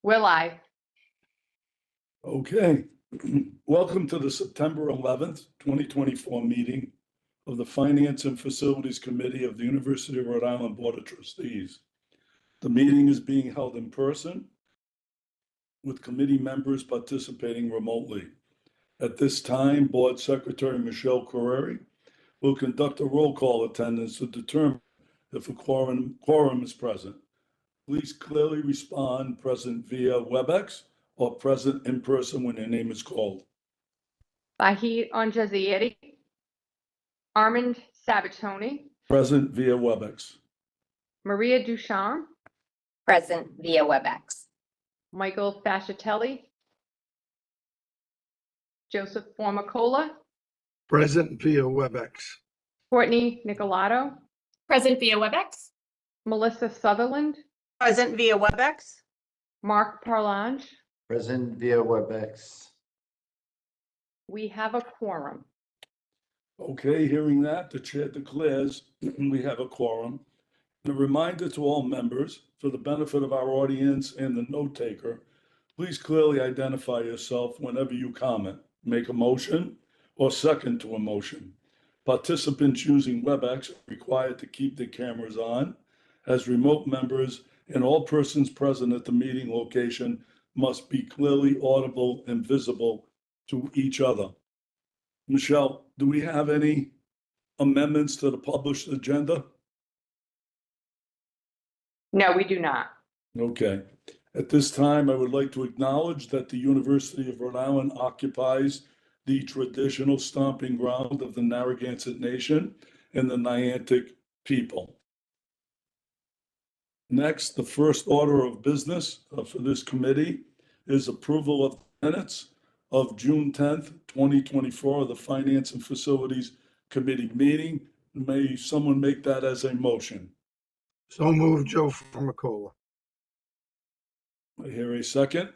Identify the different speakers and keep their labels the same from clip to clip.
Speaker 1: Will I?
Speaker 2: Okay, welcome to the September 11th, 2024 meeting of the Finance and Facilities Committee of the University of Rhode Island Board of Trustees. The meeting is being held in person with committee members participating remotely. At this time, Board Secretary Michelle Carreri will conduct a roll call attendance to determine if a quorum is present. Please clearly respond present via WebEx or present in person when your name is called.
Speaker 1: Vahid Onjazieri. Armand Sabatoni.
Speaker 2: Present via WebEx.
Speaker 1: Maria Duchamp.
Speaker 3: Present via WebEx.
Speaker 1: Michael Fascitelli. Joseph Formicola.
Speaker 4: Present via WebEx.
Speaker 1: Courtney Nicolato.
Speaker 3: Present via WebEx.
Speaker 1: Melissa Sutherland.
Speaker 5: Present via WebEx.
Speaker 1: Mark Parlange.
Speaker 6: Present via WebEx.
Speaker 1: We have a quorum.
Speaker 2: Okay, hearing that, the chair declares we have a quorum. And a reminder to all members, for the benefit of our audience and the note taker, please clearly identify yourself whenever you comment, make a motion, or second to a motion. Participants using WebEx are required to keep their cameras on, as remote members and all persons present at the meeting location must be clearly audible and visible to each other. Michelle, do we have any amendments to the published agenda?
Speaker 1: No, we do not.
Speaker 2: Okay. At this time, I would like to acknowledge that the University of Rhode Island occupies the traditional stomping ground of the Narragansett Nation and the Niantic people. Next, the first order of business for this committee is approval of minutes of June 10th, 2024, the Finance and Facilities Committee meeting. May someone make that as a motion?
Speaker 4: So moved, Joe Formicola.
Speaker 2: I hear a second.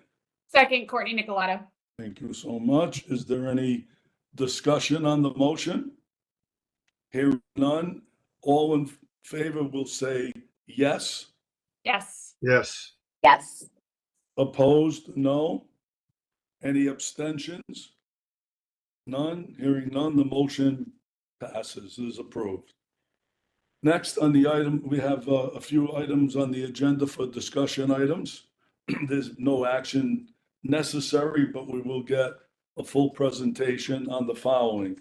Speaker 3: Second, Courtney Nicolato.
Speaker 2: Thank you so much. Is there any discussion on the motion? Hearing none, all in favor will say yes.
Speaker 3: Yes.
Speaker 4: Yes.
Speaker 3: Yes.
Speaker 2: Opposed, no. Any abstentions? None. Hearing none, the motion passes, is approved. Next on the item, we have a few items on the agenda for discussion items. There's no action necessary, but we will get a full presentation on the following.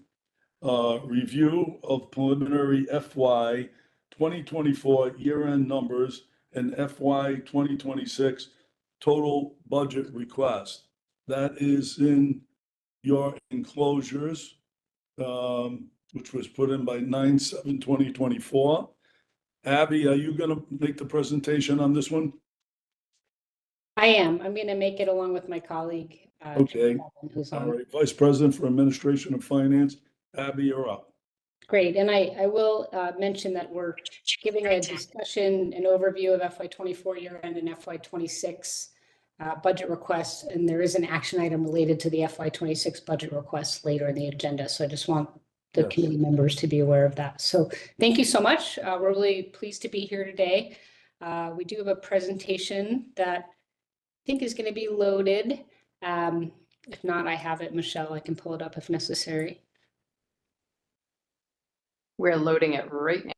Speaker 2: Review of preliminary FY 2024 year-end numbers and FY 2026 total budget request. That is in your enclosures, which was put in by 9/7/2024. Abby, are you going to make the presentation on this one?
Speaker 7: I am. I'm going to make it along with my colleague.
Speaker 2: Okay.
Speaker 7: Who's
Speaker 2: All
Speaker 7: on.
Speaker 2: right, Vice President for Administration and Finance, Abby, you're up.
Speaker 7: Great. And I will mention that we're giving a discussion, an overview of FY24 year end and FY26 budget requests. And there is an action item related to the FY26 budget requests later in the agenda. So I just want the
Speaker 2: Yes.
Speaker 7: committee members to be aware of that. So thank you so much. We're really pleased to be here today. We do have a presentation that I think is going to be loaded. If not, I have it, Michelle. I can pull it up if necessary.
Speaker 1: We're loading it right now.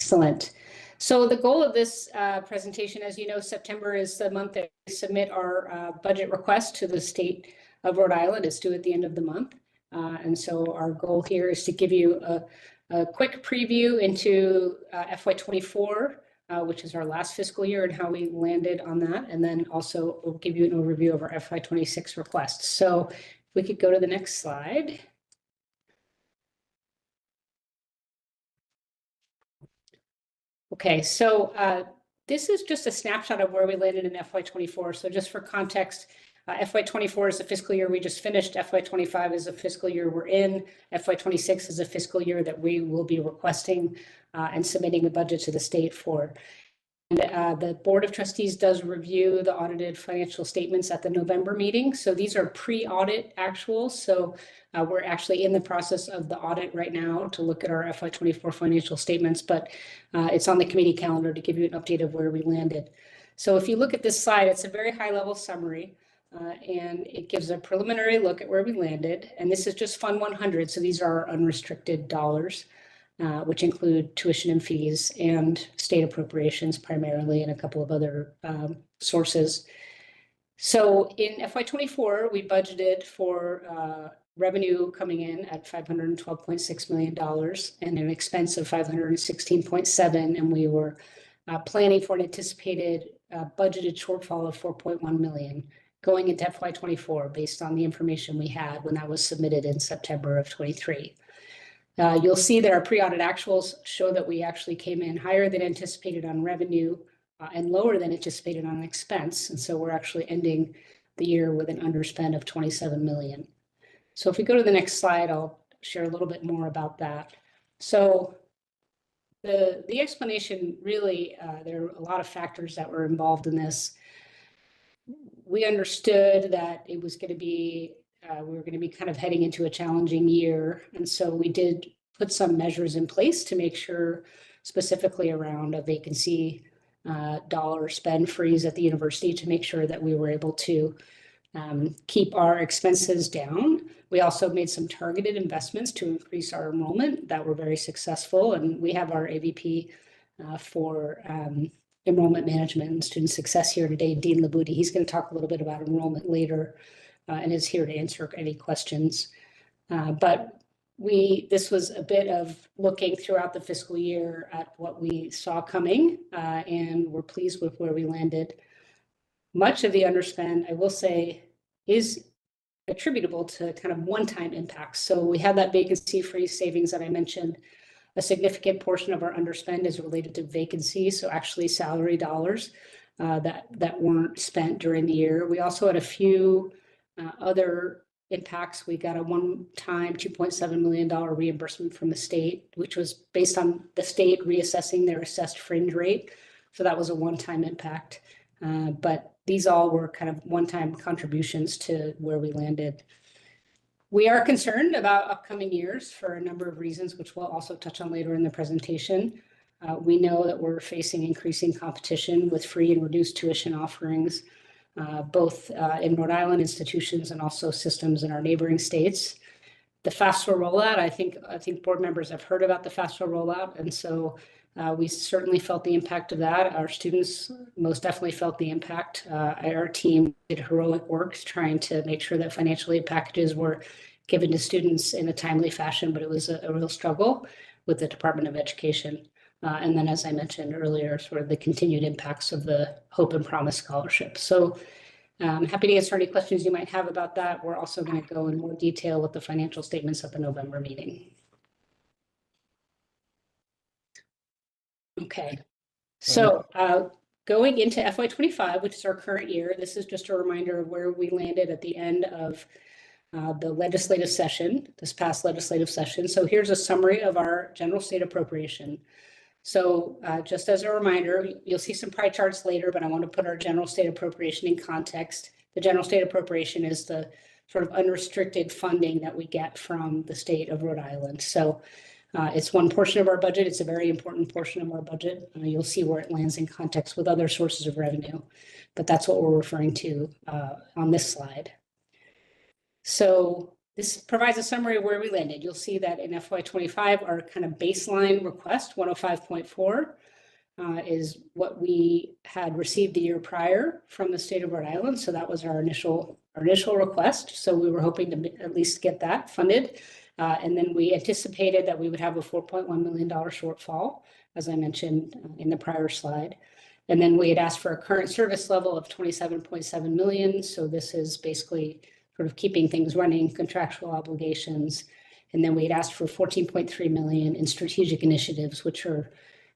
Speaker 7: Excellent. So the goal of this presentation, as you know, September is the month that we submit our budget request to the state of Rhode Island. It's due at the end of the month. And so our goal here is to give you a quick preview into FY24, which is our last fiscal year, and how we landed on that. And then also we'll give you an overview of our FY26 requests. So if we could go to the next slide. Okay, so this is just a snapshot of where we landed in FY24. So just for context, FY24 is the fiscal year we just finished. FY25 is a fiscal year we're in. FY26 is a fiscal year that we will be requesting and submitting a budget to the state for. And the Board of Trustees does review the audited financial statements at the November meeting. So these are pre-audit actuals. So we're actually in the process of the audit right now to look at our FY24 financial statements, but it's on the committee calendar to give you an update of where we landed. So if you look at this slide, it's a very high-level summary, and it gives a preliminary look at where we landed. And this is just Fund 100, so these are unrestricted dollars, which include tuition and fees and state appropriations primarily, and a couple of other sources. So in FY24, we budgeted for revenue coming in at $512.6 million and an expense of $516.7 million, and we were planning for an anticipated budgeted shortfall of $4.1 million going into FY24 based on the information we had when that was submitted in September of 23. You'll see that our pre-audit actuals show that we actually came in higher than anticipated on revenue and lower than anticipated on expense. And so we're actually ending the year with an underspend of $27 million. So if we go to the next slide, I'll share a little bit more about that. So the explanation really, there are a lot of factors that were involved in this. We understood that it was going to be, we were going to be kind of heading into a challenging year. And so we did put some measures in place to make sure, specifically around a vacancy dollar spend freeze at the university, to make sure that we were able to keep our expenses down. We also made some targeted investments to increase our enrollment that were very successful. And we have our AVP for enrollment management and student success here today, Dean Labuti. He's going to talk a little bit about enrollment later and is here to answer any questions. But this was a bit of looking throughout the fiscal year at what we saw coming, and we're pleased with where we landed. Much of the underspend, I will say, is attributable to kind of one-time impacts. So we had that vacancy freeze savings that I mentioned. A significant portion of our underspend is related to vacancy, so actually salary dollars that weren't spent during the year. We also had a few other impacts. We got a one-time $2.7 million reimbursement from the state, which was based on the state reassessing their assessed fringe rate. So that was a one-time impact. But these all were kind of one-time contributions to where we landed. We are concerned about upcoming years for a number of reasons, which we'll also touch on later in the presentation. We know that we're facing increasing competition with free and reduced tuition offerings, both in Rhode Island institutions and also systems in our neighboring states. The FAFSA rollout, I think board members have heard about the FAFSA rollout, and so we certainly felt the impact of that. Our students most definitely felt the impact. Our team did heroic work trying to make sure that financial aid packages were given to students in a timely fashion, but it was a real struggle with the Department of Education. And then, as I mentioned earlier, sort of the continued impacts of the Hope and Promise Scholarship. So I'm happy to answer any questions you might have about that. We're also going to go in more detail with the financial statements at the November meeting. Okay, so going into FY25, which is our current year, this is just a reminder of where we landed at the end of the legislative session, this past legislative session. So here's a summary of our general state appropriation. So just as a reminder, you'll see some pie charts later, but I want to put our general state appropriation in context. The general state appropriation is the sort of unrestricted funding that we get from the state of Rhode Island. So it's one portion of our budget. It's a very important portion of our budget. You'll see where it lands in context with other sources of revenue, but that's what we're referring to on this slide. So this provides a summary of where we landed. You'll see that in FY25, our kind of baseline request, 105.4, is what we had received the year prior from the state of Rhode Island. So that was our initial request. So we were hoping to at least get that funded. And then we anticipated that we would have a $4.1 million shortfall, as I mentioned in the prior slide. And then we had asked for a current service level of $27.7 million. So this is basically sort of keeping things running, contractual obligations. And then we had asked for $14.3 million in strategic initiatives, which are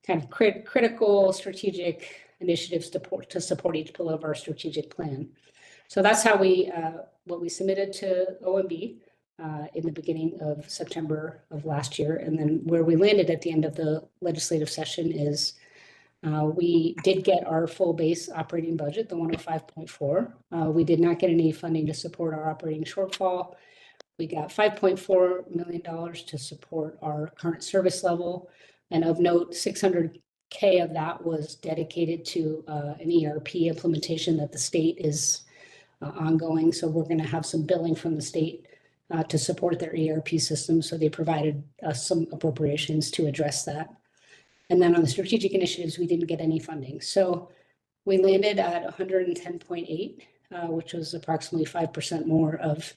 Speaker 7: kind of critical strategic initiatives to support each pillar of our strategic plan. So that's how what we submitted to OMB in the beginning of September of last year. And then where we landed at the end of the legislative session is we did get our full base operating budget, the 105.4. We did not get any funding to support our operating shortfall. We got $5.4 million to support our current service level. And of note, K of that was dedicated to an ERP implementation that the state is ongoing. So we're going to have some billing from the state to support their ERP system. So they provided us some appropriations to address that. And then on the strategic initiatives, we didn't get any funding. So we landed at 110.8, which was approximately 5% more of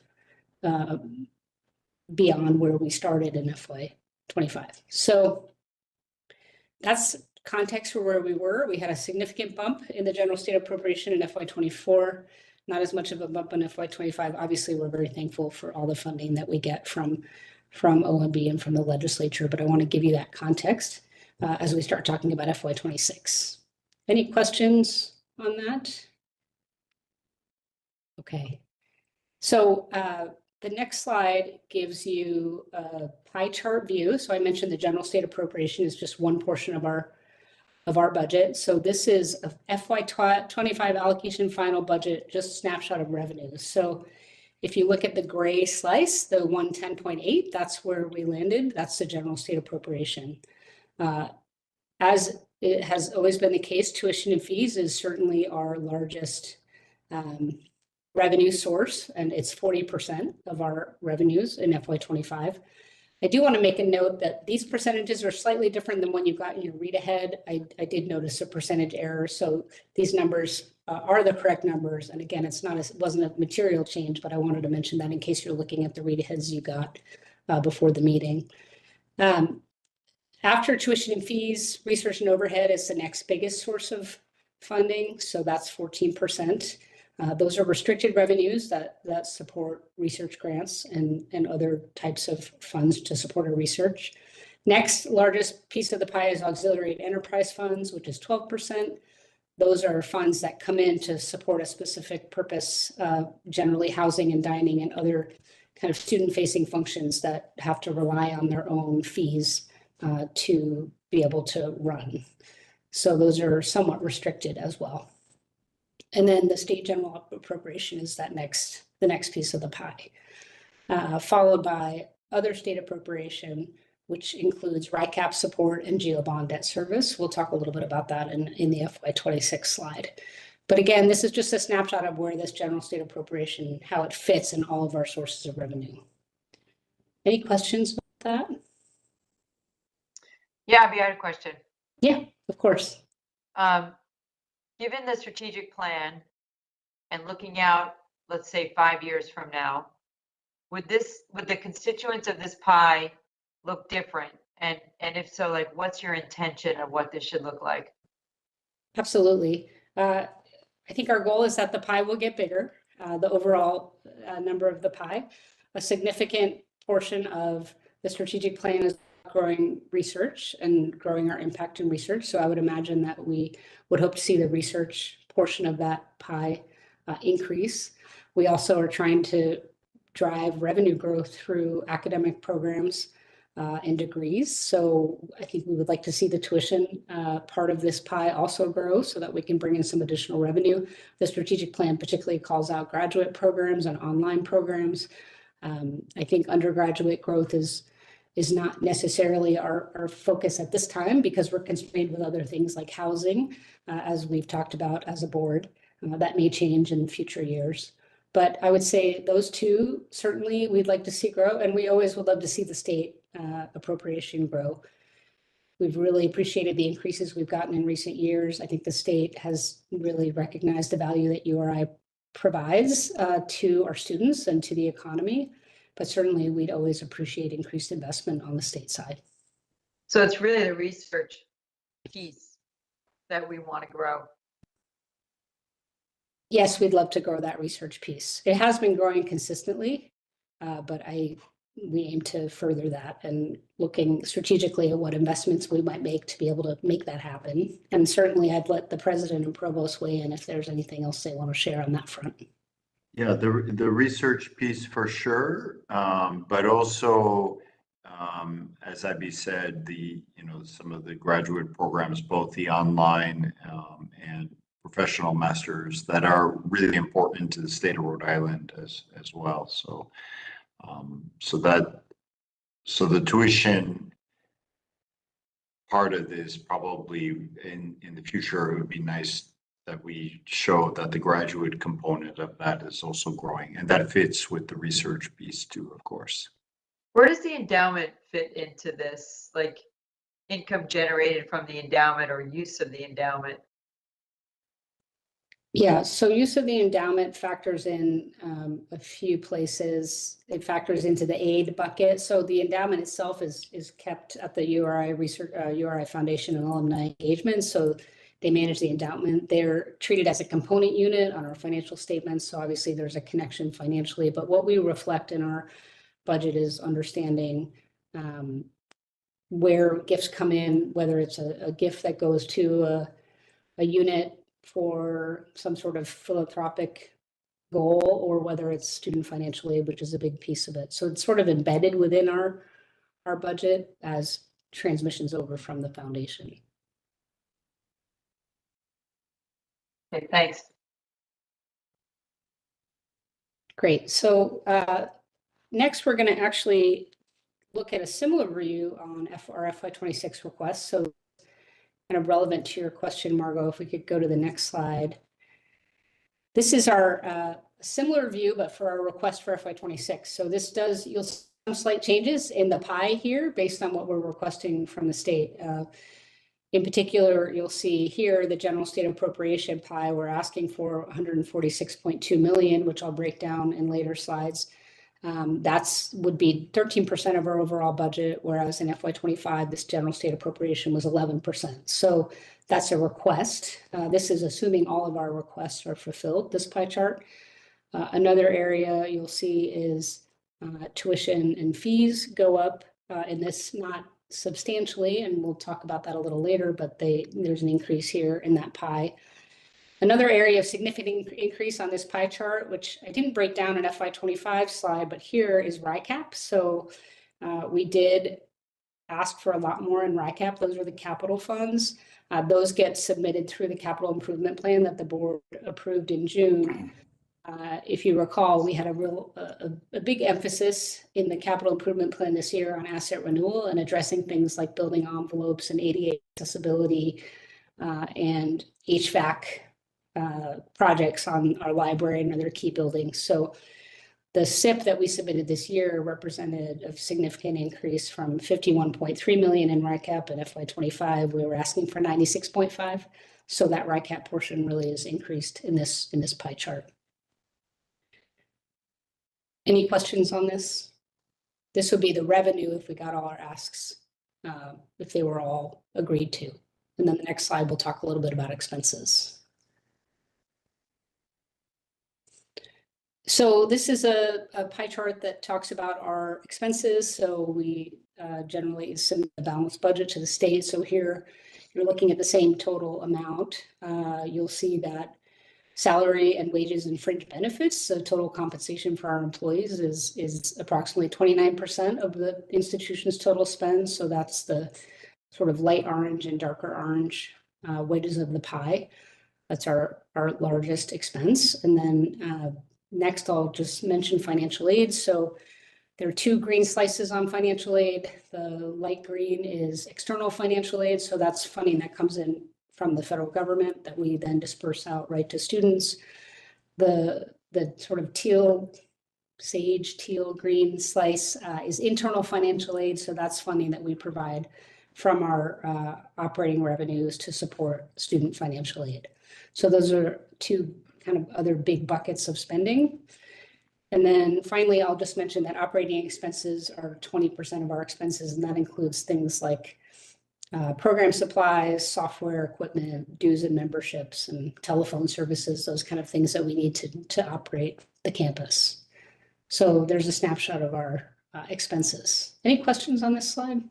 Speaker 7: beyond where we started in FY25. So that's context for where we were. We had a significant bump in the general state appropriation in FY24, not as much of a bump in FY25. Obviously, we're very thankful for all the funding that we get from OMB and from the legislature, but I want to give you that context as we start talking about FY26. Any questions on that? Okay. So the next slide gives you a pie chart view. So I mentioned the general state appropriation is just one portion of our budget. So this is a FY25 allocation final budget, just a snapshot of revenues. So if you look at the gray slice, the 110.8, that's where we landed. That's the general state appropriation. As it has always been the case, tuition and fees is certainly our largest revenue source, and it's 40% of our revenues in FY25. I do want to make a note that these percentages are slightly different than when you got in your read ahead. I did notice a percentage error, so these numbers are the correct numbers. And again, it wasn't a material change, but I wanted to mention that in case you're looking at the read aheads you got before the meeting. After tuition and fees, research and overhead is the next biggest source of funding, so that's 14%. Those are restricted revenues that support research grants and other types of funds to support our research. Next largest piece of the pie is auxiliary and enterprise funds, which is 12%. Those are funds that come in to support a specific purpose, generally housing and dining and other kind of student-facing functions that have to rely on their own fees to be able to run. So those are somewhat restricted as well. And then the state general appropriation is the next piece of the pie, followed by other state appropriation, which includes RICAP support and GeoBond debt service. We'll talk a little bit about that in the FY26 slide. But again, this is just a snapshot of where this general state appropriation, how it fits in all of our sources of revenue. Any questions about that?
Speaker 8: Yeah, Abby, I had a question.
Speaker 7: Yeah, of course.
Speaker 8: Given the strategic plan and looking out, let's say 5 years from now, would the constituents of this pie look different? And if so, like, what's your intention of what this should look like?
Speaker 7: Absolutely. I think our goal is that the pie will get bigger, the overall number of the pie. A significant portion of the strategic plan is growing research and growing our impact in research. So I would imagine that we would hope to see the research portion of that pie increase. We also are trying to drive revenue growth through academic programs and degrees. So I think we would like to see the tuition part of this pie also grow so that we can bring in some additional revenue. The strategic plan particularly calls out graduate programs and online programs. I think undergraduate growth is not necessarily our focus at this time because we're constrained with other things like housing, as we've talked about as a board. That may change in future years. But I would say those two, certainly we'd like to see grow, and we always would love to see the state appropriation grow. We've really appreciated the increases we've gotten in recent years. I think the state has really recognized the value that URI provides to our students and to the economy. But certainly we'd always appreciate increased investment on the state side.
Speaker 8: So it's really the research piece that we want to grow.
Speaker 7: Yes, we'd love to grow that research piece. It has been growing consistently, but we aim to further that and looking strategically at what investments we might make to be able to make that happen. And certainly I'd let the president and provost weigh in if there's anything else they want to share on that front.
Speaker 6: Yeah, the research piece for sure, but also, as Abby said, some of the graduate programs, both the online and professional masters, that are really important to the state of Rhode Island as well. So the tuition part of this, probably in the future, it would be nice that we show that the graduate component of that is also growing, and that fits with the research piece too, of course.
Speaker 8: Where does the endowment fit into this? Like income generated from the endowment or use of the endowment?
Speaker 7: Yeah, so use of the endowment factors in a few places. It factors into the aid bucket. So the endowment itself is kept at the URI Research URI Foundation and Alumni Engagement. So they manage the endowment. They're treated as a component unit on our financial statements. So obviously there's a connection financially. But what we reflect in our budget is understanding where gifts come in, whether it's a gift that goes to a unit for some sort of philanthropic goal, or whether it's student financial aid, which is a big piece of it. So it's sort of embedded within our budget as transmissions over from the foundation.
Speaker 8: Okay, thanks.
Speaker 7: Great. So next, we're going to actually look at a similar review on our FY26 request. So kind of relevant to your question, Margot, if we could go to the next slide. This is our similar view, but for our request for FY26. So this does, you'll see some slight changes in the pie here based on what we're requesting from the state. In particular, you'll see here the general state appropriation pie. We're asking for 146.2 million, which I'll break down in later slides. That's would be 13% of our overall budget, whereas in FY25, this general state appropriation was 11%. So that's a request. This is assuming all of our requests are fulfilled, this pie chart. Another area you'll see is tuition and fees go up in this, not substantially, and we'll talk about that a little later, but there's an increase here in that pie. Another area of significant increase on this pie chart, which I didn't break down in FY25 slide, but here is RICAP. So we did ask for a lot more in RICAP. Those are the capital funds. Those get submitted through the capital improvement plan that the board approved in June. If you recall, we had a big emphasis in the capital improvement plan this year on asset renewal and addressing things like building envelopes and ADA accessibility and HVAC projects on our library and other key buildings. So the SIP that we submitted this year represented a significant increase from 51.3 million in RICAP in FY25. We were asking for 96.5. So that RICAP portion really is increased in this pie chart. Any questions on this? This would be the revenue if we got all our asks, if they were all agreed to. And then the next slide, we'll talk a little bit about expenses. So this is a pie chart that talks about our expenses. So we generally submit a balanced budget to the state. So here you're looking at the same total amount. You'll see that salary and wages and fringe benefits, so total compensation for our employees is approximately 29% of the institution's total spend. So that's the sort of light orange and darker orange wages of the pie. That's our largest expense. And then next, I'll just mention financial aid. So there are two green slices on financial aid. The light green is external financial aid. So that's funding that comes in from the federal government that we then disperse out right to students. The sort of teal green slice is internal financial aid. So that's funding that we provide from our operating revenues to support student financial aid. So those are two kind of other big buckets of spending. And then finally, I'll just mention that operating expenses are 20% of our expenses, and that includes things like program supplies, software, equipment, dues and memberships, and telephone services, those kind of things that we need to operate the campus. So there's a snapshot of our expenses. Any questions on this slide?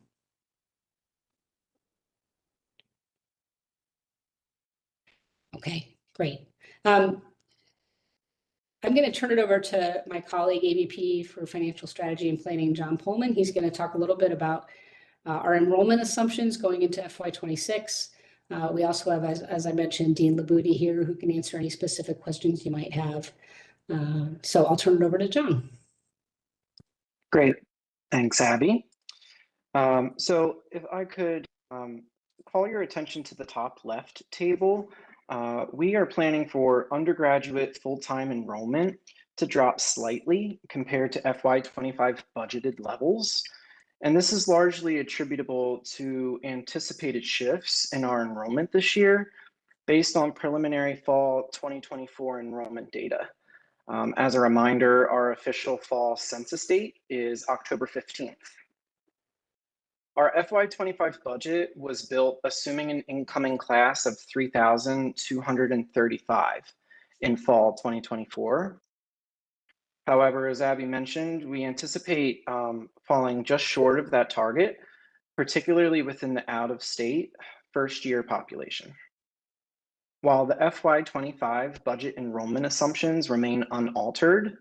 Speaker 7: Okay, great. I'm going to turn it over to my colleague, AVP for Financial Strategy and Planning, John Pullman. He's going to talk a little bit about our enrollment assumptions going into FY26. We also have, as I mentioned, Dean Labudi here who can answer any specific questions you might have. So I'll turn it over to John.
Speaker 9: Great. Thanks, Abby. So if I could call your attention to the top left table. We are planning for undergraduate full-time enrollment to drop slightly compared to FY25 budgeted levels. And this is largely attributable to anticipated shifts in our enrollment this year based on preliminary fall 2024 enrollment data. As a reminder, our official fall census date is October 15th. Our FY25 budget was built assuming an incoming class of 3,235 in fall 2024. However, as Abby mentioned, we anticipate falling just short of that target, particularly within the out-of-state first-year population. While the FY25 budget enrollment assumptions remain unaltered,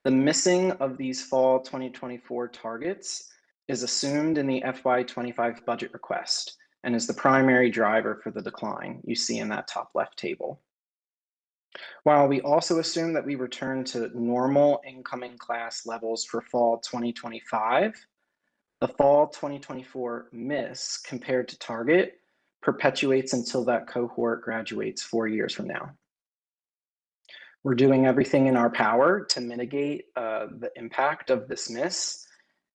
Speaker 9: the missing of these fall 2024 targets is assumed in the FY25 budget request and is the primary driver for the decline you see in that top left table. While we also assume that we return to normal incoming class levels for fall 2025, the fall 2024 miss compared to target perpetuates until that cohort graduates 4 years from now. We're doing everything in our power to mitigate the impact of this miss.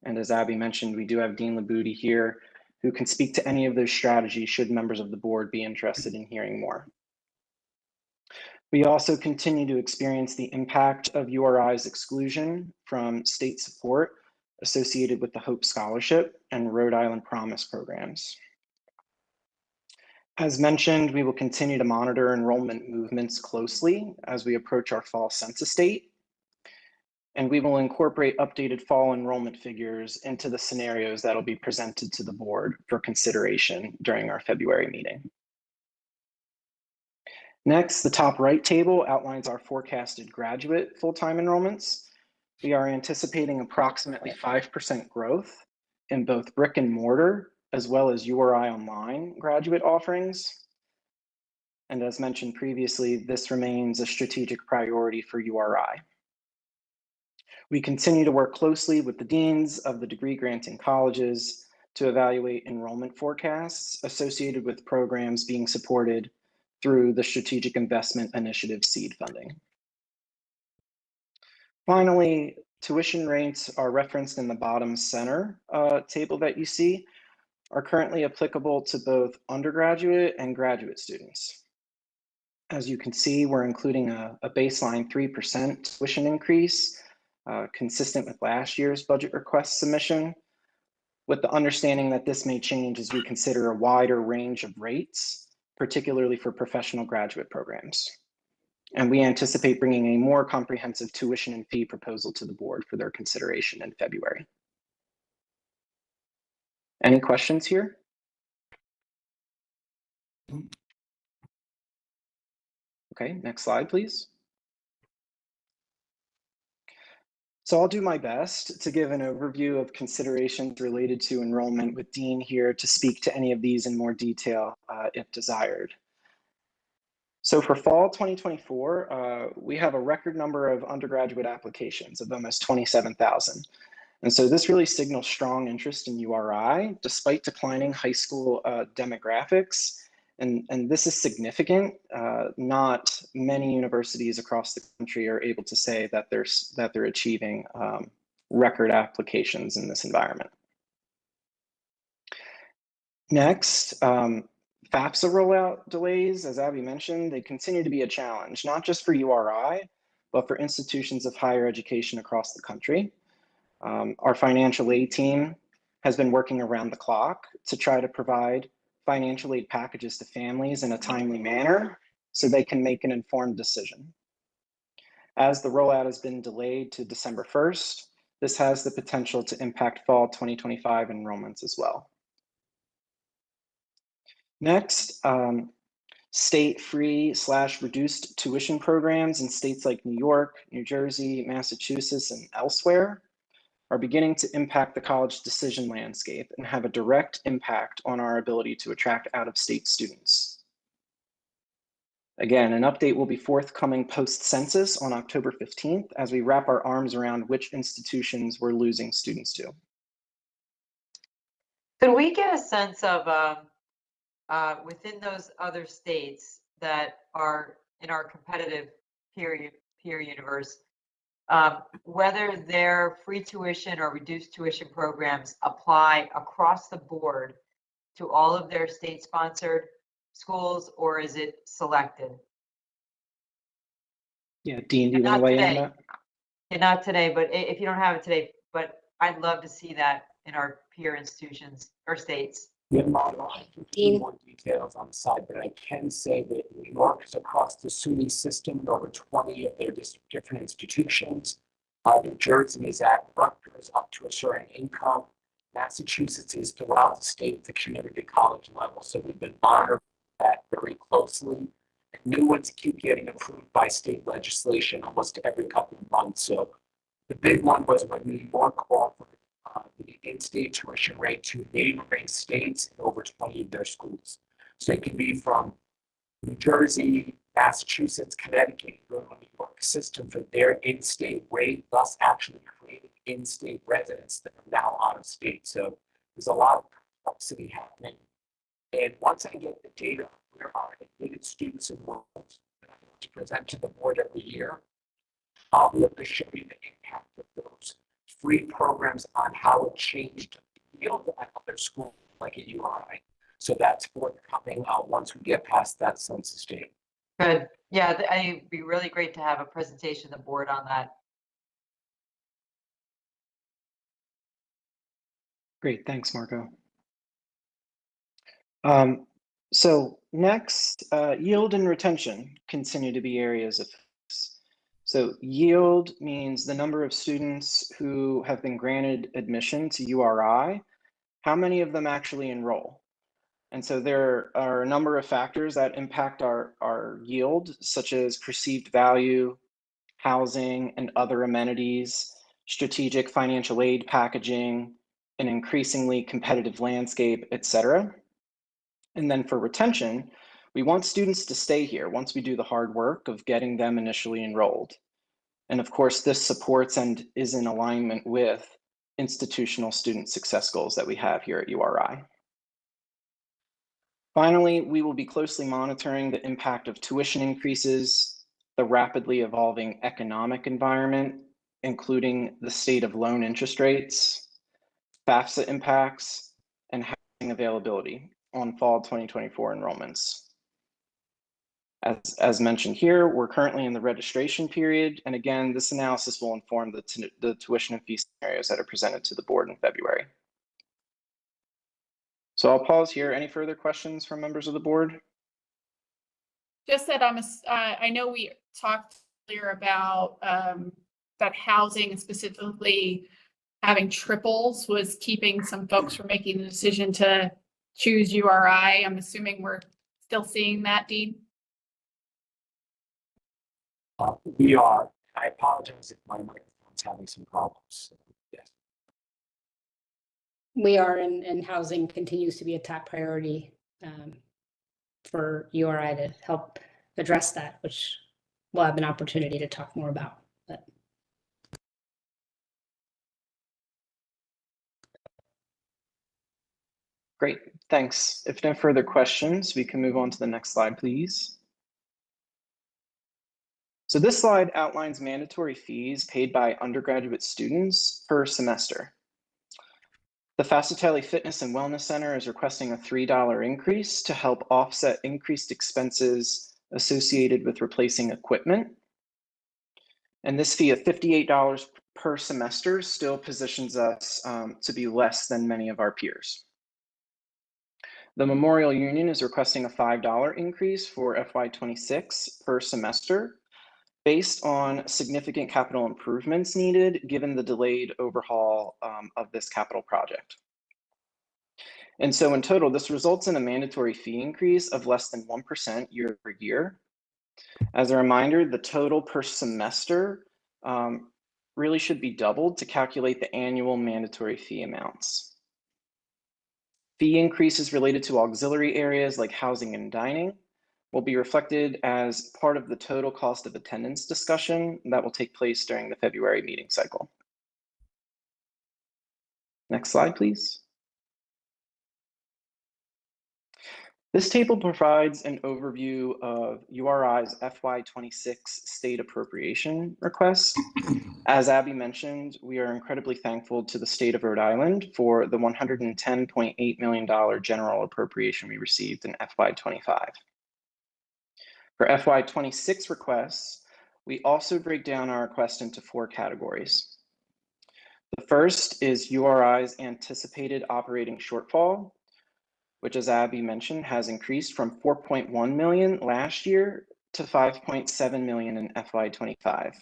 Speaker 9: And as Abby mentioned, we do have Dean Labuti here who can speak to any of those strategies should members of the board be interested in hearing more. We also continue to experience the impact of URI's exclusion from state support associated with the Hope Scholarship and Rhode Island Promise programs. As mentioned, we will continue to monitor enrollment movements closely as we approach our fall census date, and we will incorporate updated fall enrollment figures into the scenarios that will be presented to the board for consideration during our February meeting. Next, the top right table outlines our forecasted graduate full-time enrollments. We are anticipating approximately 5% growth in both brick and mortar as well as URI online graduate offerings. And as mentioned previously, this remains a strategic priority for URI. We continue to work closely with the deans of the degree granting colleges to evaluate enrollment forecasts associated with programs being supported through the Strategic Investment Initiative seed funding. Finally, tuition rates are referenced in the bottom center table that you see, are currently applicable to both undergraduate and graduate students. As you can see, we're including a baseline 3% tuition increase consistent with last year's budget request submission, with the understanding that this may change as we consider a wider range of rates, particularly for professional graduate programs. And we anticipate bringing a more comprehensive tuition and fee proposal to the board for their consideration in February. Any questions here? Okay, next slide, please. So I'll do my best to give an overview of considerations related to enrollment with Dean here to speak to any of these in more detail if desired. So for fall 2024, we have a record number of undergraduate applications of almost 27,000. And so this really signals strong interest in URI despite declining high school demographics. And this is significant. Not many universities across the country are able to say that they're achieving record applications in this environment. Next, FAFSA rollout delays, as Abby mentioned, they continue to be a challenge, not just for URI, but for institutions of higher education across the country. Our financial aid team has been working around the clock to try to provide financial aid packages to families in a timely manner so they can make an informed decision. As the rollout has been delayed to December 1st, this has the potential to impact fall 2025 enrollments as well. Next, state free/reduced tuition programs in states like New York, New Jersey, Massachusetts, and elsewhere are beginning to impact the college decision landscape and have a direct impact on our ability to attract out-of-state students. Again, an update will be forthcoming post-census on October 15th as we wrap our arms around which institutions we're losing students to.
Speaker 8: Could we get a sense of within those other states that are in our competitive peer universe, whether their free tuition or reduced tuition programs apply across the board to all of their state-sponsored schools, or is it selected?
Speaker 9: Yeah, Dean, do you want to
Speaker 8: Not
Speaker 9: weigh in on
Speaker 8: today.
Speaker 9: that?
Speaker 8: And not today, but if you don't have it today, but I'd love to see that in our peer institutions or states.
Speaker 10: The model, I can give you more details on the side, but I can say that New York is across the SUNY system in over 20 of their different institutions. New Jersey is at Rutgers up to a certain income. Massachusetts is throughout the state at the community college level. So we've been monitoring that very closely. And new ones keep getting approved by state legislation almost every couple of months. So the big one was when New York offered the in-state tuition rate to neighboring states in over 20 of their schools. So it can be from New Jersey, Massachusetts, Connecticut, New York system for their in-state rate, thus actually creating in-state residents that are now out of state. So there's a lot of complexity happening. And once I get the data, where are admitted students enrolled that I want to present to the board every year, I'll be able to show you the impact of those free programs on how it changed the yield at other schools like at URI. So that's forthcoming once we get past that census date.
Speaker 8: Good. Yeah, it'd be really great to have a presentation of the board on that.
Speaker 9: Great, thanks, Marco. So next, yield and retention continue to be areas of focus. So yield means the number of students who have been granted admission to URI, how many of them actually enroll. And so there are a number of factors that impact our yield, such as perceived value, housing and other amenities, strategic financial aid packaging, an increasingly competitive landscape, et cetera. And then for retention, we want students to stay here once we do the hard work of getting them initially enrolled. And of course, this supports and is in alignment with institutional student success goals that we have here at URI. Finally, we will be closely monitoring the impact of tuition increases, the rapidly evolving economic environment, including the state of loan interest rates, FAFSA impacts, and housing availability on fall 2024 enrollments. As mentioned here, we're currently in the registration period. And again, this analysis will inform the tuition and fee scenarios that are presented to the board in February. So I'll pause here. Any further questions from members of the board?
Speaker 3: Just that I know we talked earlier about that housing, and specifically having triples, was keeping some folks from making the decision to choose URI. I'm assuming we're still seeing that, Dean?
Speaker 10: We are. I apologize if my microphone's having some problems. Yes.
Speaker 7: We are, and housing continues to be a top priority for URI to help address that, which we'll have an opportunity to talk more about. But
Speaker 9: Great, thanks. If no further questions, we can move on to the next slide, please. So this slide outlines mandatory fees paid by undergraduate students per semester. The Fascitelli Fitness and Wellness Center is requesting a $3 increase to help offset increased expenses associated with replacing equipment. And this fee of $58 per semester still positions us to be less than many of our peers. The Memorial Union is requesting a $5 increase for FY26 per semester, based on significant capital improvements needed given the delayed overhaul of this capital project. And so in total, this results in a mandatory fee increase of less than 1% year over year. As a reminder, the total per semester really should be doubled to calculate the annual mandatory fee amounts. Fee increases related to auxiliary areas like housing and dining will be reflected as part of the total cost of attendance discussion that will take place during the February meeting cycle. Next slide, please. This table provides an overview of URI's FY26 state appropriation request. As Abby mentioned, we are incredibly thankful to the state of Rhode Island for the $110.8 million general appropriation we received in FY25. For FY26 requests, we also break down our request into 4 categories. The first is URI's anticipated operating shortfall, which, as Abby mentioned, has increased from 4.1 million last year to 5.7 million in FY25.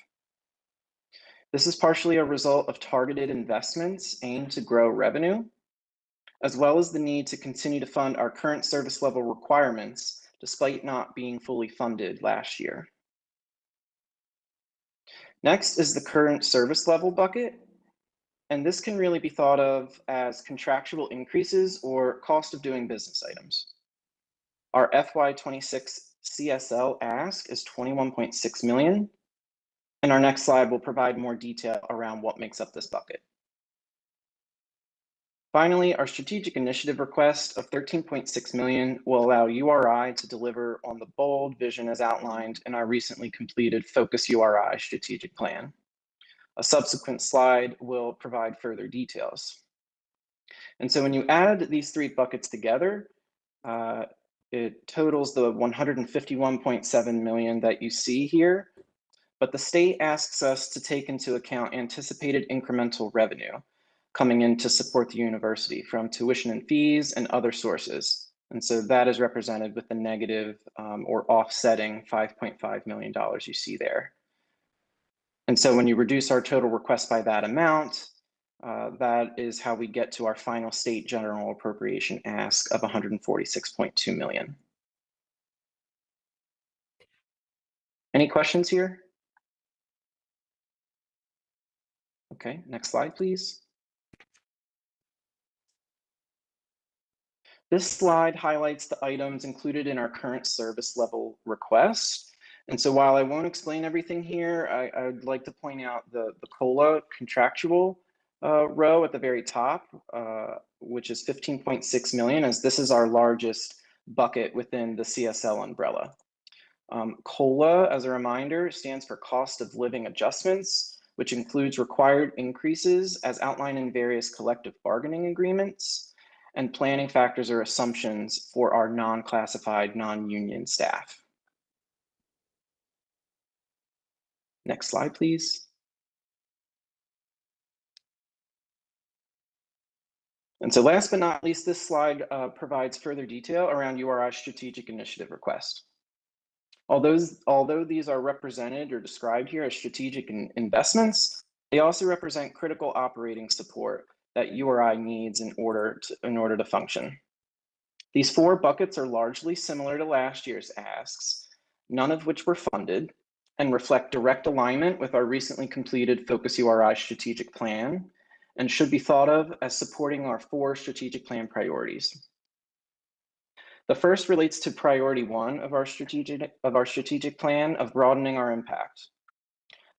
Speaker 9: This is partially a result of targeted investments aimed to grow revenue, as well as the need to continue to fund our current service level requirements, despite not being fully funded last year. Next is the current service level bucket, and this can really be thought of as contractual increases or cost of doing business items. Our FY26 CSL ask is 21.6 million, and our next slide will provide more detail around what makes up this bucket. Finally, our strategic initiative request of 13.6 million will allow URI to deliver on the bold vision as outlined in our recently completed Focus URI strategic plan. A subsequent slide will provide further details. And so when you add these 3 buckets together, it totals the 151.7 million that you see here, but the state asks us to take into account anticipated incremental revenue coming in to support the university from tuition and fees and other sources. And so that is represented with the negative or offsetting $5.5 million you see there. And so when you reduce our total request by that amount, that is how we get to our final state general appropriation ask of 146.2 million. Any questions here? Okay, next slide, please. This slide highlights the items included in our current service level request. And so while I won't explain everything here, I'd like to point out the COLA contractual row at the very top, which is 15.6 million, as this is our largest bucket within the CSL umbrella. COLA, as a reminder, stands for cost of living adjustments, which includes required increases as outlined in various collective bargaining agreements and planning factors or assumptions for our non-classified, non-union staff. Next slide, please. And so last but not least, this slide provides further detail around URI's strategic initiative request. Although these are represented or described here as strategic investments, they also represent critical operating support that URI needs in order to function. These 4 buckets are largely similar to last year's asks, none of which were funded, and reflect direct alignment with our recently completed Focus URI strategic plan, and should be thought of as supporting our 4 strategic plan priorities. The first relates to priority 1 of our strategic plan of broadening our impact.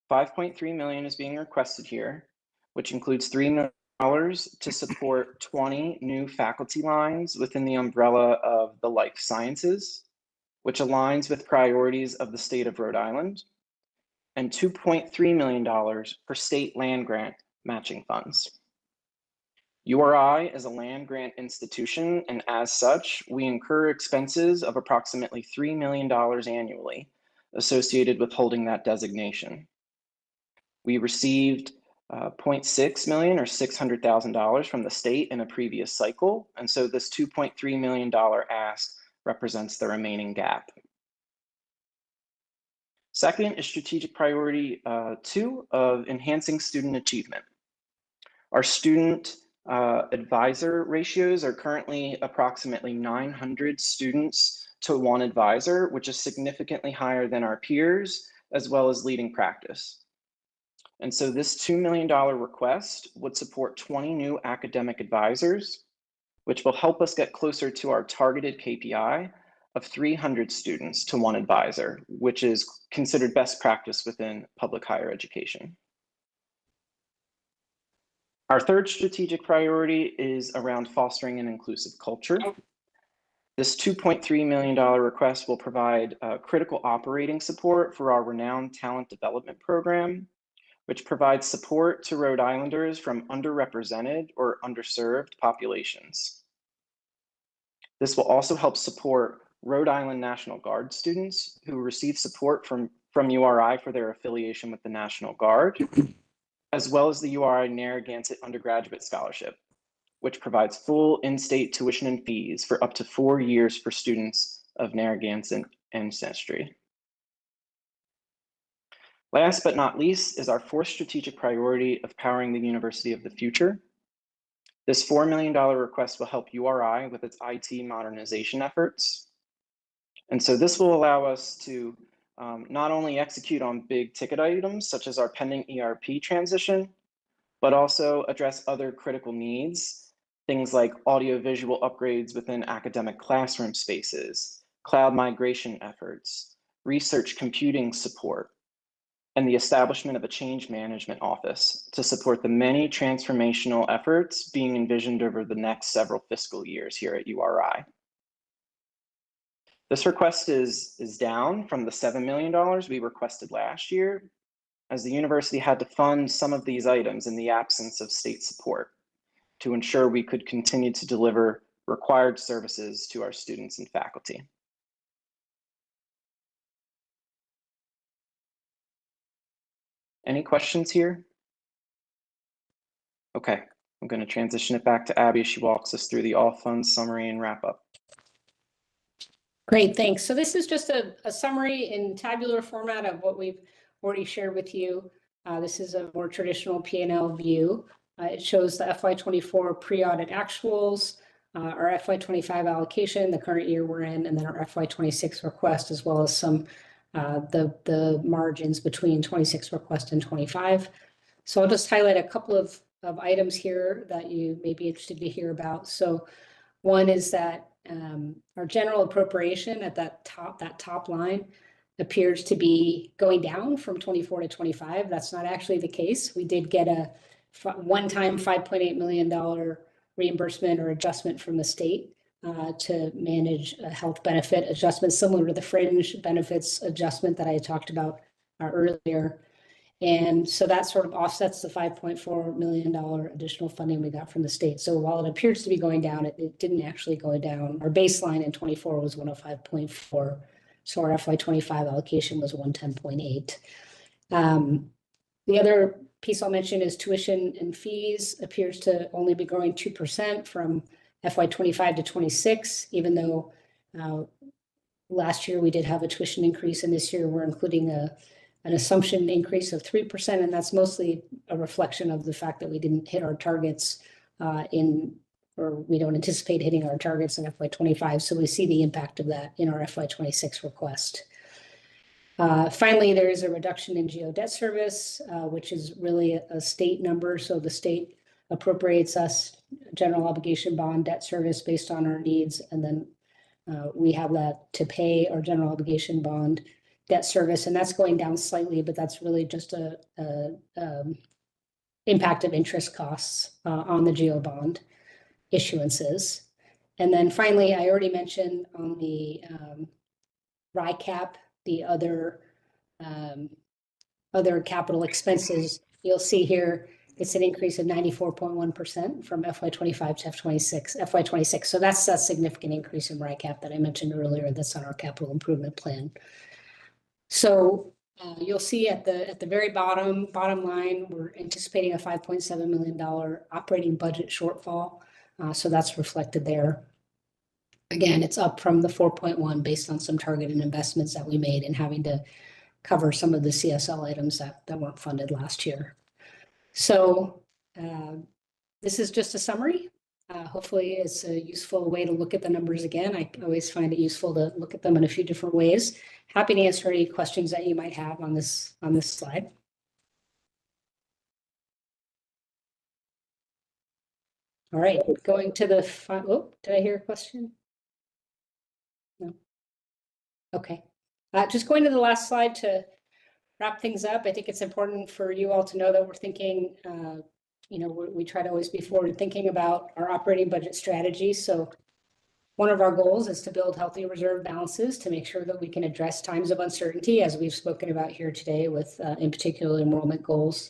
Speaker 9: 5.3 million is being requested here, which includes $3 million to support 20 new faculty lines within the umbrella of the life sciences, which aligns with priorities of the state of Rhode Island, and $2.3 million for state land grant matching funds. URI is a land grant institution, and as such, we incur expenses of approximately $3 million annually associated with holding that designation. We received 0.6 million or $600,000 from the state in a previous cycle, and so this $2.3 million ask represents the remaining gap. Second is strategic priority 2 of enhancing student achievement. Our student advisor ratios are currently approximately 900 students to 1 advisor, which is significantly higher than our peers, as well as leading practice. And so this $2 million request would support 20 new academic advisors, which will help us get closer to our targeted KPI of 300 students to 1 advisor, which is considered best practice within public higher education. Our third strategic priority is around fostering an inclusive culture. This $2.3 million request will provide critical operating support for our renowned talent development program, which provides support to Rhode Islanders from underrepresented or underserved populations. This will also help support Rhode Island National Guard students who receive support from URI for their affiliation with the National Guard, as well as the URI Narragansett Undergraduate Scholarship, which provides full in-state tuition and fees for up to 4 years for students of Narragansett ancestry. Last but not least is our fourth strategic priority of powering the University of the Future. This $4 million request will help URI with its IT modernization efforts. And so this will allow us to not only execute on big ticket items, such as our pending ERP transition, but also address other critical needs, things like audiovisual upgrades within academic classroom spaces, cloud migration efforts, research computing support, and the establishment of a change management office to support the many transformational efforts being envisioned over the next several fiscal years here at URI. This request is down from the $7 million we requested last year, as the university had to fund some of these items in the absence of state support to ensure we could continue to deliver required services to our students and faculty. Any questions here? Okay, I'm going to transition it back to Abby as she walks us through the all funds summary and wrap up.
Speaker 7: Great, thanks. So this is just a summary in tabular format of what we've already shared with you. This is a more traditional P&L view. It shows the FY24 pre-audit actuals, our FY25 allocation, the current year we're in, and then our FY26 request, as well as some the margins between 26 request and 25. So I'll just highlight a couple of items here that you may be interested to hear about. So one is that our general appropriation at that top line appears to be going down from 24 to 25. That's not actually the case. We did get a one-time $5.8 million reimbursement or adjustment from the state to manage a health benefit adjustment similar to the fringe benefits adjustment that I talked about earlier. And so that sort of offsets the $5.4 million additional funding we got from the state. So while it appears to be going down, it didn't actually go down. Our baseline in 24 was 105.4. So our FY25 allocation was 110.8. The other piece I'll mention is tuition and fees appears to only be growing 2% from FY25 to 26, even though last year we did have a tuition increase, and this year we're including an assumption increase of 3%, and that's mostly a reflection of the fact that we didn't hit our targets or we don't anticipate hitting our targets in FY25, so we see the impact of that in our FY26 request. Finally, there is a reduction in GO debt service, which is really a state number, so the state appropriates us general obligation bond debt service based on our needs, and then we have that to pay our general obligation bond debt service, and that's going down slightly, but that's really just a impact of interest costs on the GO bond issuances. And then finally, I already mentioned on the RICAP, the other capital expenses, you'll see here it's an increase of 94.1% from FY25 to FY26. So that's a significant increase in RICAP that I mentioned earlier. That's on our capital improvement plan. So you'll see at the very bottom line, we're anticipating a $5.7 million operating budget shortfall. So that's reflected there. Again, it's up from the 4.1 based on some targeted investments that we made and having to cover some of the CSL items that weren't funded last year. So this is just a summary. Hopefully it's a useful way to look at the numbers again. I always find it useful to look at them in a few different ways. Happy to answer any questions that you might have on this slide. All right, going to the oh, did I hear a question? No. Okay. Just going to the last slide to wrap things up. I think it's important for you all to know that we're thinking, we try to always be forward thinking about our operating budget strategy. So One of our goals is to build healthy reserve balances to make sure that we can address times of uncertainty, as we've spoken about here today with, in particular, enrollment goals.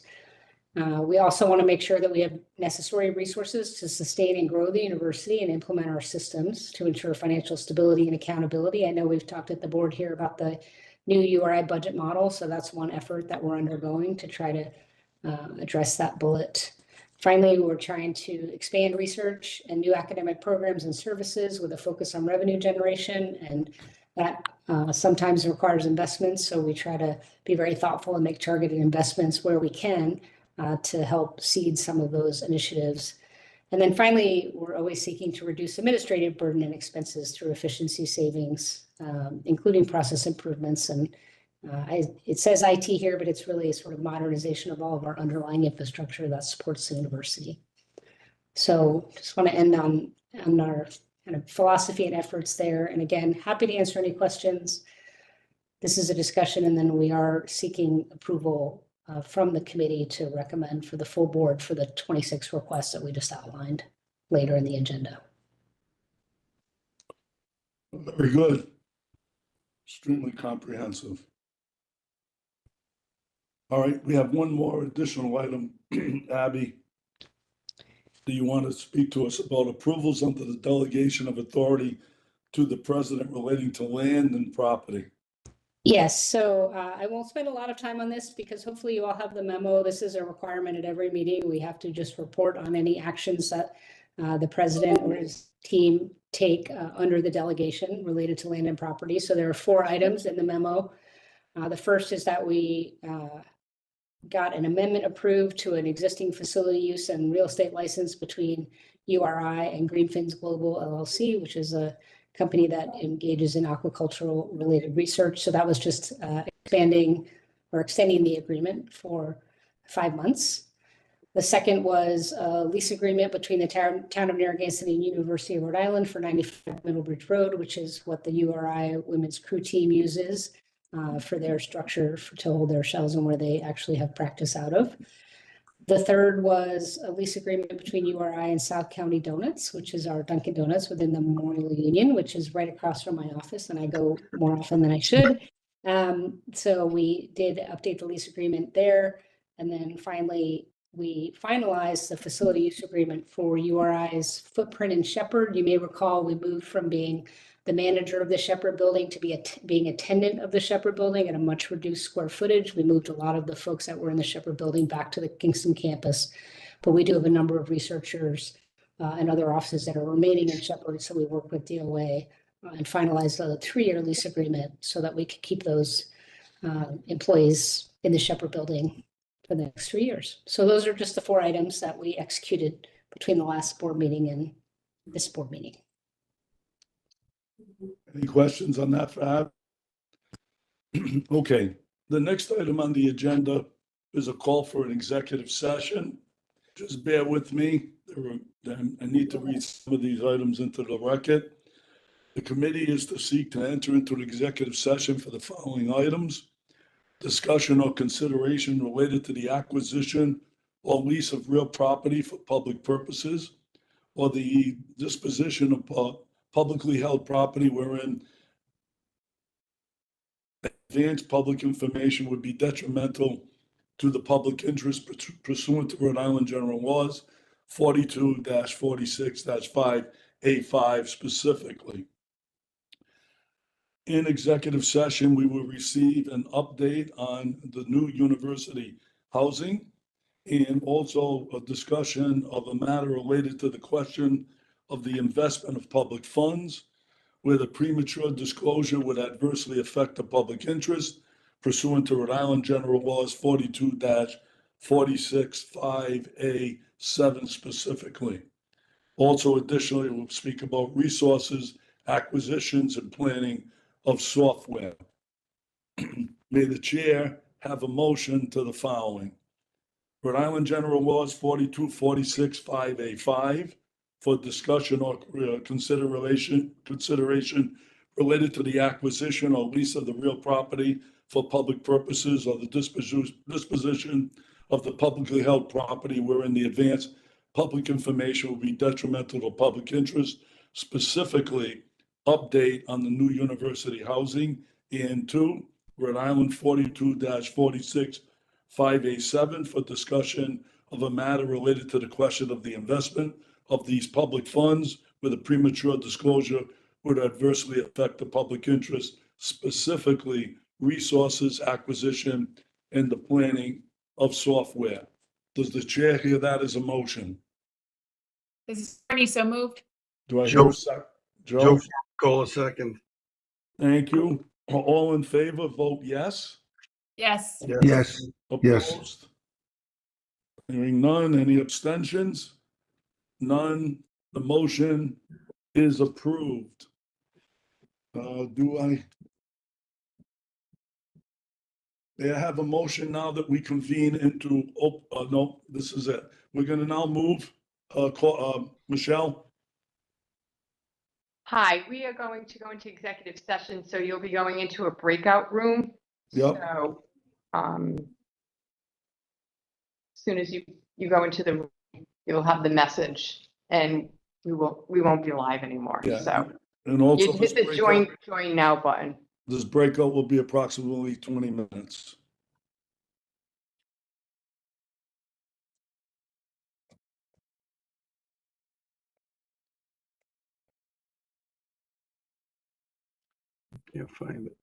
Speaker 7: We also want to make sure that we have necessary resources to sustain and grow the university and implement our systems to ensure financial stability and accountability. I know we've talked at the board here about the new URI budget model, so that's one effort that we're undergoing to try to address that bullet. Finally, we're trying to expand research and new academic programs and services with a focus on revenue generation, and that sometimes requires investments. So we try to be very thoughtful and make targeted investments where we can to help seed some of those initiatives. And then finally, we're always seeking to reduce administrative burden and expenses through efficiency savings, including process improvements. And it says IT here, but it's really a sort of modernization of all of our underlying infrastructure that supports the university. So just want to end on our kind of philosophy and efforts there. And again, happy to answer any questions. This is a discussion, and then we are seeking approval from the committee to recommend for the full board for the 26 requests that we just outlined later in the agenda.
Speaker 2: Very good. Extremely comprehensive. All right, we have one more additional item. Abby, do you want to speak to us about approvals under the delegation of authority to the president relating to land and property?
Speaker 7: Yes, so I won't spend a lot of time on this because hopefully you all have the memo. This is a requirement at every meeting. We have to just report on any actions that the president or his team take under the delegation related to land and property. So there are 4 items in the memo. The first is that we got an amendment approved to an existing facility use and real estate license between URI and Greenfins Global LLC, which is a company that engages in aquacultural related research. So that was just expanding or extending the agreement for 5 months. The second was a lease agreement between the town of Narragansett and University of Rhode Island for 95 Middlebridge Road, which is what the URI women's crew team uses for their structure to hold their shells and where they actually have practice out of. The third was a lease agreement between URI and South County Donuts, which is our Dunkin' Donuts within the Memorial Union, which is right across from my office, and I go more often than I should. So we did update the lease agreement there. And then finally, we finalized the facility use agreement for URI's footprint in Shepherd. You may recall we moved from being the manager of the Shepherd building to being a tenant of the Shepherd building at a much reduced square footage. We moved a lot of the folks that were in the Shepherd building back to the Kingston campus, but we do have a number of researchers and other offices that are remaining in Shepherd. So we work with DOA and finalized a 3-year lease agreement so that we could keep those employees in the Shepherd building for the next 3 years. So those are just the 4 items that we executed between the last board meeting and this board meeting.
Speaker 2: Any questions on that, Fab? Okay, the next item on the agenda is a call for an executive session. Just bear with me. I need to read some of these items into the record. The committee is to seek to enter into an executive session for the following items: discussion or consideration related to the acquisition or lease of real property for public purposes, or the disposition of publicly held property wherein advanced public information would be detrimental to the public interest pursuant to Rhode Island General Laws 42-46-5A5 specifically. In executive session, we will receive an update on the new university housing and also a discussion of a matter related to the question of the investment of public funds, where the premature disclosure would adversely affect the public interest pursuant to Rhode Island General Laws 42-46-5A7 specifically. Also, additionally, we'll speak about resources, acquisitions, and planning of software. May the chair have a motion to the following. Rhode Island General Laws 42-46-5A5 for discussion or consideration related to the acquisition or lease of the real property for public purposes, or the disposition of the publicly held property wherein the advanced public information will be detrimental to public interest specifically update on the new university housing. And two, Rhode Island 42-46 5A7 for discussion of a matter related to the question of the investment of these public funds with a premature disclosure would adversely affect the public interest, specifically resources acquisition and the planning of software. Does the chair hear that as a motion?
Speaker 3: This is Attorney so moved.
Speaker 2: Do I hear a sec?
Speaker 4: Joe
Speaker 2: Joe,
Speaker 4: Formicola, second.
Speaker 2: thank you. All in favor, vote yes.
Speaker 3: Yes.
Speaker 4: Yes. Yes.
Speaker 2: Opposed? Hearing none. Any abstentions? None. The motion is approved. May I have a motion now that we convene into, no, this is it. We're gonna now move, Michelle?
Speaker 1: Hi, we are going to go into executive session, so you'll be going into a breakout room.
Speaker 2: Yep.
Speaker 1: So, as soon as you go into the room, you'll have the message and we won't be live anymore.
Speaker 2: Yeah.
Speaker 1: So
Speaker 2: And also
Speaker 1: you
Speaker 2: this
Speaker 1: hit the join now button.
Speaker 2: this breakout will be approximately 20 minutes.
Speaker 4: Can't find it.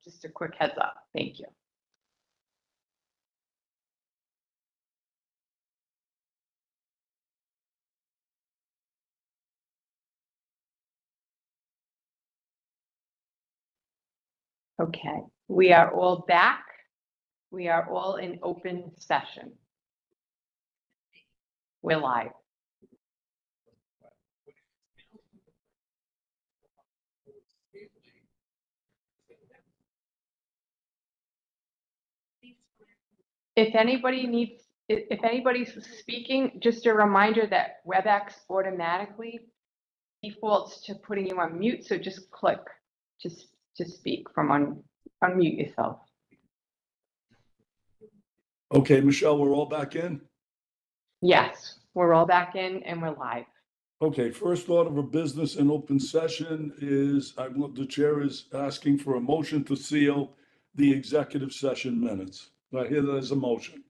Speaker 1: Just a quick heads up. Thank you. Okay, we are all back. We are all in open session. We're live. If anybody's speaking, just a reminder that WebEx automatically defaults to putting you on mute, so just click to speak from unmute yourself.
Speaker 2: Okay, Michelle, we're all back in?
Speaker 1: Yes, we're all back in and we're live.
Speaker 2: Okay, first order of business in open session is, the chair is asking for a motion to seal the executive session minutes. Do I hear that as a motion?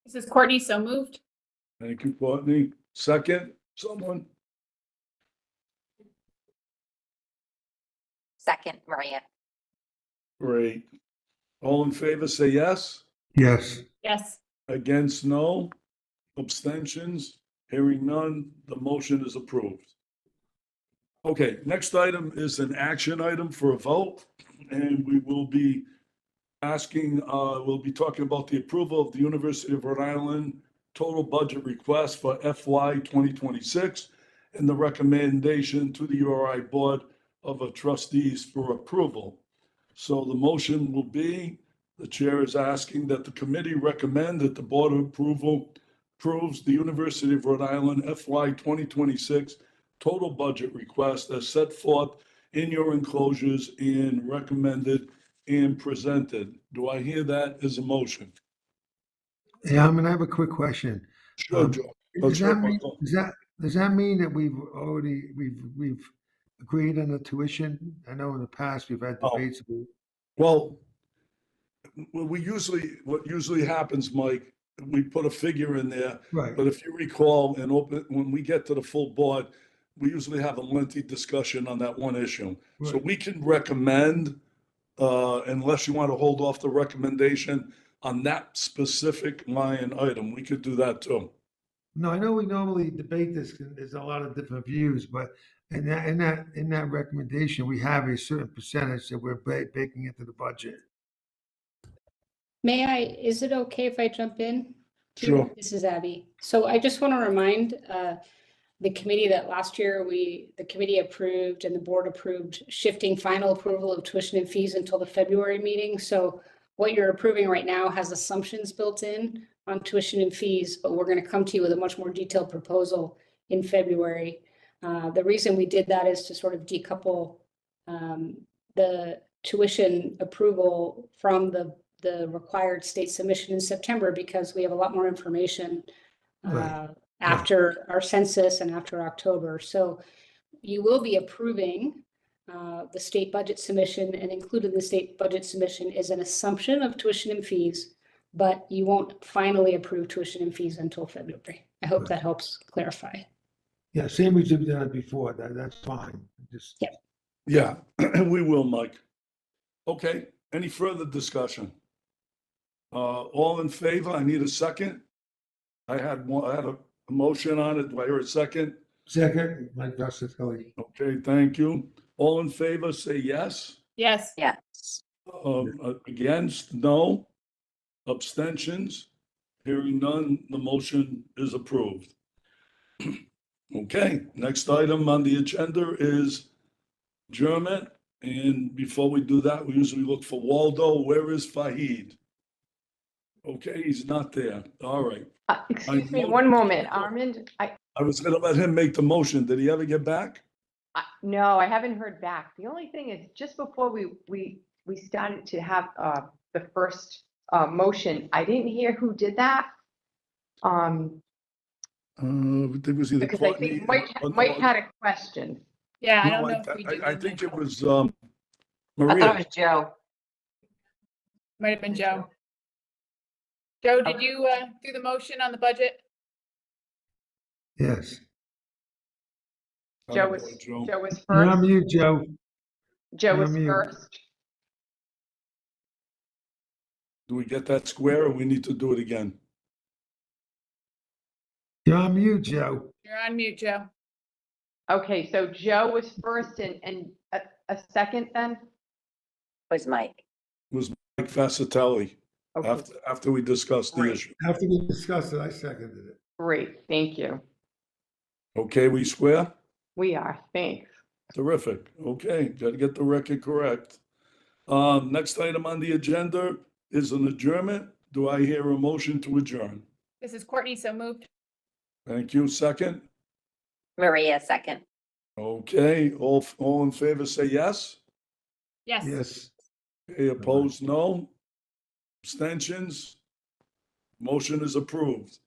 Speaker 3: This is Courtney, so moved.
Speaker 2: Thank you, Courtney. Second, someone?
Speaker 11: Second, Maria.
Speaker 2: Great. All in favor, say yes.
Speaker 4: Yes.
Speaker 3: Yes.
Speaker 2: Against, no. Abstentions? Hearing none, the motion is approved. Okay, next item is an action item for a vote, and we will be we'll be talking about the approval of the University of Rhode Island total budget request for FY 2026 and the recommendation to the URI Board of Trustees for approval. So the motion will be, the chair is asking that the committee recommend that the Board of Approval approves the University of Rhode Island FY 2026 total budget request as set forth in your enclosures and recommended and presented. Do I hear that as a motion?
Speaker 12: Yeah, I have a quick question.
Speaker 2: Sure, Joe.
Speaker 12: Does that mean that we've agreed on the tuition? I know in the past we've had debates.
Speaker 2: Well, what usually happens, Mike, we put a figure in there.
Speaker 12: Right.
Speaker 2: But if you recall, when we get to the full board, we usually have a lengthy discussion on that one issue. So
Speaker 12: Right.
Speaker 2: we can recommend, unless you want to hold off the recommendation on that specific line item, we could do that too.
Speaker 12: No, I know we normally debate this, and there's a lot of different views, but in that recommendation, we have a certain percentage that we're baking into the budget.
Speaker 7: May I, is it okay if I jump in?
Speaker 2: Sure.
Speaker 7: This is Abby. So I just want to remind the committee that last year the committee approved and the board approved shifting final approval of tuition and fees until the February meeting. So what you're approving right now has assumptions built in on tuition and fees, but we're going to come to you with a much more detailed proposal in February. The reason we did that is to sort of decouple the tuition approval from the required state submission in September, because we have a lot more information
Speaker 12: Right.
Speaker 7: after our census and after October. So you will be approving the state budget submission, and included in the state budget submission is an assumption of tuition and fees, but you won't finally approve tuition and fees until February. I hope that helps clarify.
Speaker 12: Yeah, same as we've done it before. That's fine. Just
Speaker 7: Yep.
Speaker 2: Yeah, we will, Mike. Okay, any further discussion? All in favor? I need a second. I had a motion on it. Do I hear a second?
Speaker 12: second, Mike Kelly.
Speaker 2: Okay, thank you. All in favor, say yes.
Speaker 3: Yes.
Speaker 11: Yes.
Speaker 2: Against, no. Abstentions? Hearing none, the motion is approved. Okay, next item on the agenda is adjournment. And before we do that, we usually look for Waldo. Where is Fahid? Okay, he's not there. All right.
Speaker 1: Excuse me, one moment, Armand.
Speaker 2: I was gonna let him make the motion. Did he ever get back?
Speaker 1: No, I haven't heard back. The only thing is, just before we started to have the first motion, I didn't hear who did that.
Speaker 2: It was either
Speaker 1: Because I
Speaker 2: Courtney.
Speaker 1: think Mike had a question.
Speaker 3: Yeah, I
Speaker 2: No,
Speaker 3: don't know if we did.
Speaker 2: I think it was
Speaker 8: I thought it
Speaker 2: Maria.
Speaker 8: was Joe.
Speaker 3: Might have been Joe. Joe, did you do the motion on the budget?
Speaker 12: Yes.
Speaker 1: Joe was
Speaker 12: You're on
Speaker 1: first.
Speaker 12: mute, Joe.
Speaker 1: Joe
Speaker 12: you're
Speaker 1: was
Speaker 12: on mute.
Speaker 1: first.
Speaker 2: Do we get that square or we need to do it again?
Speaker 12: You're on mute, Joe.
Speaker 3: You're on mute, Joe.
Speaker 1: Okay, so Joe was first and a second then?
Speaker 5: Was Mike.
Speaker 2: Was Mike Fascitelli
Speaker 1: Okay,
Speaker 2: after we discussed the
Speaker 1: Great.
Speaker 2: issue.
Speaker 12: After we discussed it, I seconded it.
Speaker 1: great, thank you.
Speaker 2: Okay, we square?
Speaker 1: We are, thanks.
Speaker 2: Terrific. Okay, gotta get the record correct. Next item on the agenda is an adjournment. Do I hear a motion to adjourn?
Speaker 3: This is Courtney, so moved.
Speaker 2: Thank you. Second?
Speaker 5: Maria, second.
Speaker 2: Okay, all in favor, say yes.
Speaker 3: Yes.
Speaker 12: Yes.
Speaker 2: Okay, opposed, no. Abstentions? Motion is approved.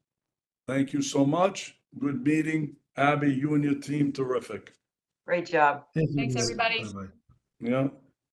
Speaker 2: Thank you so much. Good meeting. Abby, you and your team, terrific.
Speaker 8: Great job.
Speaker 12: Thank you.
Speaker 3: Thanks,
Speaker 12: Maria.
Speaker 3: everybody.
Speaker 12: Bye-bye.
Speaker 2: Yeah.